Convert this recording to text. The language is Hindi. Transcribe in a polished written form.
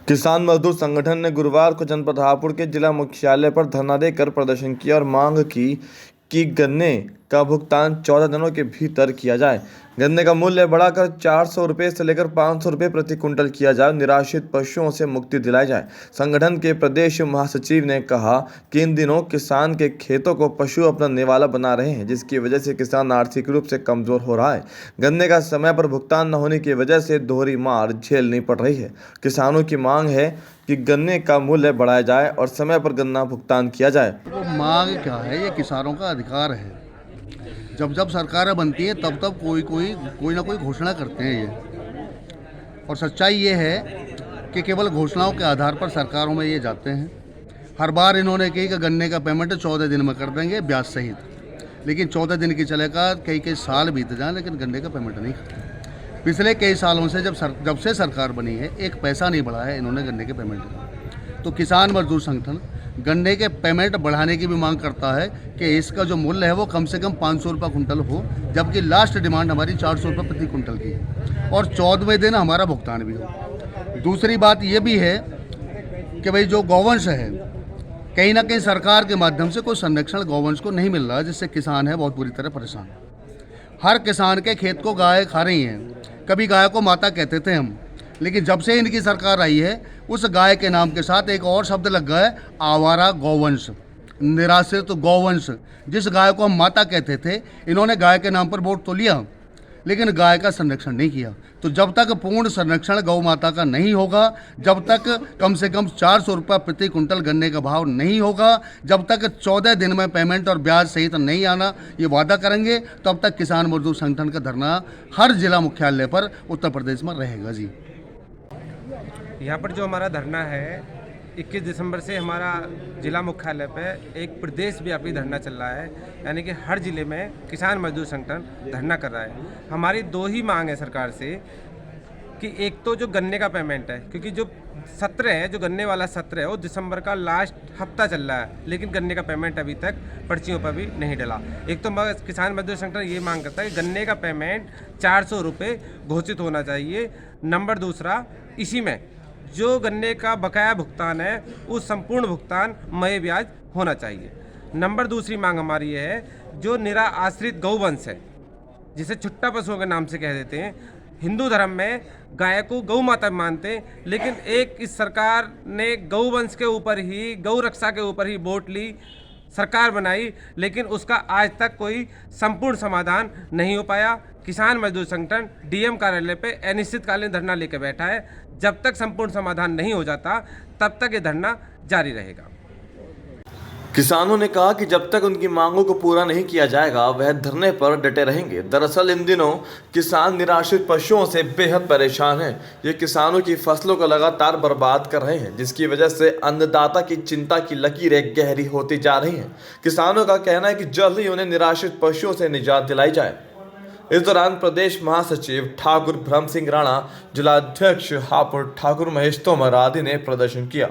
किसान मजदूर संगठन ने गुरुवार को जनपद हापुड़ के जिला मुख्यालय पर धरना देकर प्रदर्शन किया और मांग की कि गन्ने का भुगतान 14 दिनों के भीतर किया जाए। गन्ने का मूल्य बढ़ाकर 400 रुपये से लेकर 500 रुपये प्रति कुंटल किया जाए। निराश्रित पशुओं से मुक्ति दिलाई जाए। संगठन के प्रदेश महासचिव ने कहा कि इन दिनों किसान के खेतों को पशु अपना निवाला बना रहे हैं, जिसकी वजह से किसान आर्थिक रूप से कमजोर हो रहा है। गन्ने का समय पर भुगतान न होने की वजह से दोहरी मार झेलनी पड़ रही है। किसानों की मांग है कि गन्ने का मूल्य बढ़ाया जाए और समय पर गन्ना भुगतान किया जाए। तो मांग क्या है? ये किसानों का अधिकार है। जब जब सरकारें बनती है तब तब कोई ना कोई घोषणा करते हैं ये, और सच्चाई ये है कि केवल घोषणाओं के आधार पर सरकारों में ये जाते हैं। हर बार इन्होंने कही कि गन्ने का पेमेंट 14 दिन में कर देंगे ब्याज सहित, लेकिन 14 दिन की चलेगा, कई साल बीत जाए लेकिन गन्ने का पेमेंट नहीं करते। पिछले कई सालों से जब से सरकार बनी है एक पैसा नहीं बढ़ा है इन्होंने गन्ने के पेमेंट का। तो किसान मजदूर संगठन गन्ने के पेमेंट बढ़ाने की भी मांग करता है कि इसका जो मूल्य है वो कम से कम 500 रुपये कुंटल हो, जबकि लास्ट डिमांड हमारी 400 रुपये प्रति कुंटल की है, और 14वें दिन हमारा भुगतान भी हो। दूसरी बात ये भी है कि भाई जो गौवंश है, कहीं ना कहीं सरकार के माध्यम से कोई संरक्षण गौवंश को नहीं मिल रहा है, जिससे किसान है बहुत बुरी तरह परेशान। हर किसान के खेत को गाय खा रही हैं। कभी गाय को माता कहते थे हम, लेकिन जब से इनकी सरकार आई है उस गाय के नाम के साथ एक और शब्द लग गया है, आवारा गौवंश, निराश्रित गौवंश। जिस गाय को हम माता कहते थे, इन्होंने गाय के नाम पर वोट तो लिया लेकिन गाय का संरक्षण नहीं किया। तो जब तक पूर्ण संरक्षण गौ माता का नहीं होगा, जब तक कम से कम 400 रुपये प्रति कुंटल गन्ने का भाव नहीं होगा, जब तक 14 दिन में पेमेंट और ब्याज सहित नहीं आना ये वादा करेंगे, तब तक किसान मजदूर संगठन का धरना हर जिला मुख्यालय पर उत्तर प्रदेश में रहेगा। जी, यहाँ पर जो हमारा धरना है 21 दिसंबर से हमारा जिला मुख्यालय पे एक प्रदेश व्यापी धरना चल रहा है, यानी कि हर जिले में किसान मजदूर संगठन धरना कर रहा है। हमारी दो ही मांग है सरकार से कि एक तो जो गन्ने का पेमेंट है, क्योंकि जो सत्र है, जो गन्ने वाला सत्र है वो दिसंबर का लास्ट हफ्ता चल रहा है, लेकिन गन्ने का पेमेंट अभी तक पर्चियों पर भी नहीं डला। एक तो किसान मजदूर संगठन ये मांग करता है कि गन्ने का पेमेंट 400 रुपये घोषित होना चाहिए। नंबर दूसरा, इसी में जो गन्ने का बकाया भुगतान है उस संपूर्ण भुगतान मई ब्याज होना चाहिए। नंबर दूसरी मांग हमारी ये है, जो निरा आश्रित गौवंश है, जिसे छुट्टा पशुओं के नाम से कह देते हैं, हिंदू धर्म में गाय को गौ माता मानते हैं, लेकिन एक इस सरकार ने गौवंश के ऊपर ही, गौ रक्षा के ऊपर ही वोट ली, सरकार बनाई, लेकिन उसका आज तक कोई संपूर्ण समाधान नहीं हो पाया। किसान मजदूर संगठन डीएम कार्यालय पे अनिश्चितकालीन धरना लेकर बैठा है। जब तक संपूर्ण समाधान नहीं हो जाता तब तक ये धरना जारी रहेगा। किसानों ने कहा कि जब तक उनकी मांगों को पूरा नहीं किया जाएगा वह धरने पर डटे रहेंगे। दरअसल इन दिनों किसान निराश्रित पशुओं से बेहद परेशान हैं। ये किसानों की फसलों को लगातार बर्बाद कर रहे हैं, जिसकी वजह से अन्नदाता की चिंता की लकीरें गहरी होती जा रही हैं। किसानों का कहना है कि जल्द ही उन्हें निराश्रित पशुओं से निजात दिलाई जाए। इस दौरान प्रदेश महासचिव ठाकुर ब्रह्म सिंह राणा, जिलाध्यक्ष हापुड़ ठाकुर महेश तोमर आदि ने प्रदर्शन किया।